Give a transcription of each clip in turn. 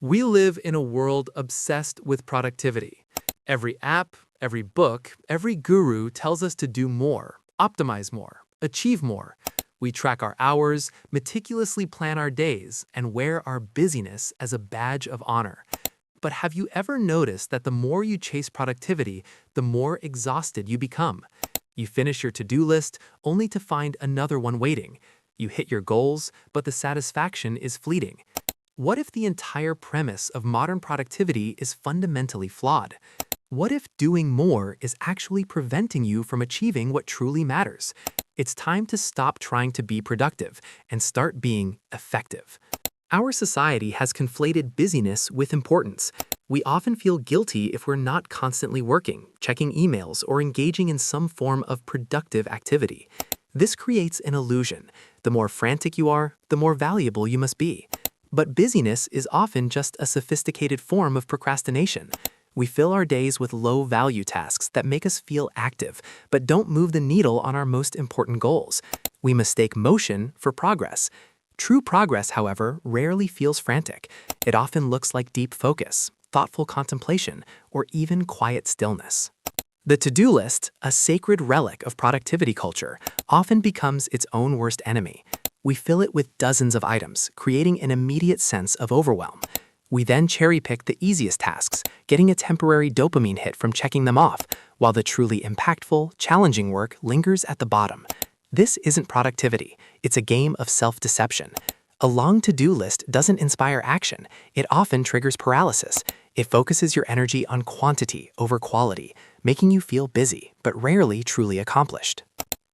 We live in a world obsessed with productivity. Every app, every book, every guru tells us to do more, optimize more, achieve more. We track our hours, meticulously plan our days, and wear our busyness as a badge of honor. But have you ever noticed that the more you chase productivity, the more exhausted you become? You finish your to-do list only to find another one waiting. You hit your goals, but the satisfaction is fleeting. What if the entire premise of modern productivity is fundamentally flawed? What if doing more is actually preventing you from achieving what truly matters? It's time to stop trying to be productive and start being effective. Our society has conflated busyness with importance. We often feel guilty if we're not constantly working, checking emails, or engaging in some form of productive activity. This creates an illusion. The more frantic you are, the more valuable you must be. But busyness is often just a sophisticated form of procrastination. We fill our days with low-value tasks that make us feel active, but don't move the needle on our most important goals. We mistake motion for progress. True progress, however, rarely feels frantic. It often looks like deep focus, thoughtful contemplation, or even quiet stillness. The to-do list, a sacred relic of productivity culture, often becomes its own worst enemy. We fill it with dozens of items, creating an immediate sense of overwhelm. We then cherry-pick the easiest tasks, getting a temporary dopamine hit from checking them off, while the truly impactful, challenging work lingers at the bottom. This isn't productivity, it's a game of self-deception. A long to-do list doesn't inspire action, it often triggers paralysis. It focuses your energy on quantity over quality, making you feel busy, but rarely truly accomplished.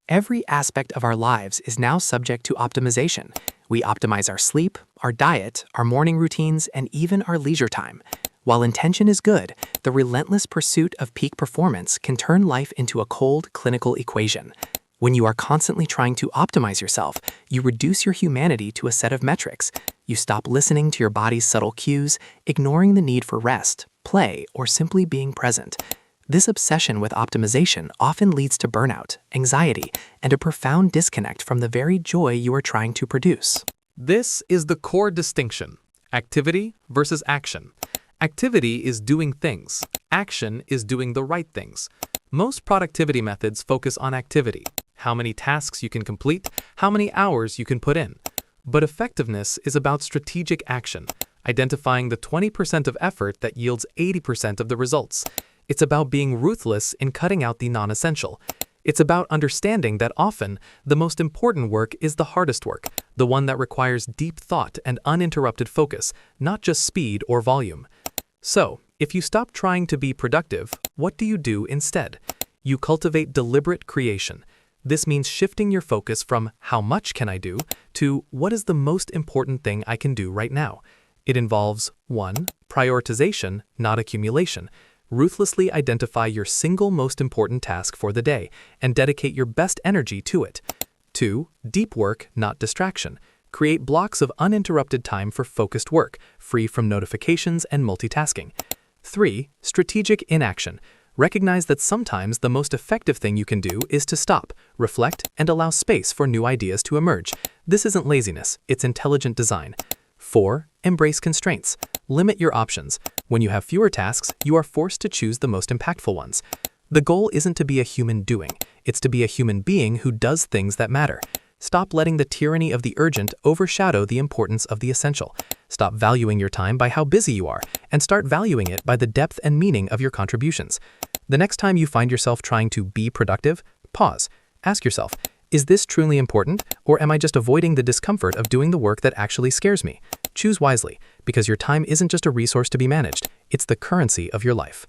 Every aspect of our lives is now subject to optimization. We optimize our sleep, our diet, our morning routines, and even our leisure time. While intention is good, the relentless pursuit of peak performance can turn life into a cold, clinical equation. When you are constantly trying to optimize yourself, you reduce your humanity to a set of metrics. You stop listening to your body's subtle cues, ignoring the need for rest, play, or simply being present. This obsession with optimization often leads to burnout, anxiety, and a profound disconnect from the very joy you are trying to produce. This is the core distinction: activity versus action. Activity is doing things. Action is doing the right things. Most productivity methods focus on activity, how many tasks you can complete, how many hours you can put in. But effectiveness is about strategic action, identifying the 20% of effort that yields 80% of the results. It's about being ruthless in cutting out the non-essential. It's about understanding that often the most important work is the hardest work, the one that requires deep thought and uninterrupted focus, not just speed or volume. So, if you stop trying to be productive, what do you do instead? You cultivate deliberate creation. This means shifting your focus from "how much can I do" to "what is the most important thing I can do right now?" It involves 1. Prioritization, not accumulation. Ruthlessly identify your single most important task for the day and dedicate your best energy to it. 2. Deep work, not distraction. Create blocks of uninterrupted time for focused work, free from notifications and multitasking. 3. Strategic inaction. Recognize that sometimes the most effective thing you can do is to stop, reflect, and allow space for new ideas to emerge. This isn't laziness, it's intelligent design. 4. Embrace constraints. Limit your options. When you have fewer tasks, you are forced to choose the most impactful ones. The goal isn't to be a human doing, it's to be a human being who does things that matter. Stop letting the tyranny of the urgent overshadow the importance of the essential. Stop valuing your time by how busy you are, and start valuing it by the depth and meaning of your contributions. The next time you find yourself trying to be productive, pause. Ask yourself, is this truly important, or am I just avoiding the discomfort of doing the work that actually scares me? Choose wisely, because your time isn't just a resource to be managed, it's the currency of your life.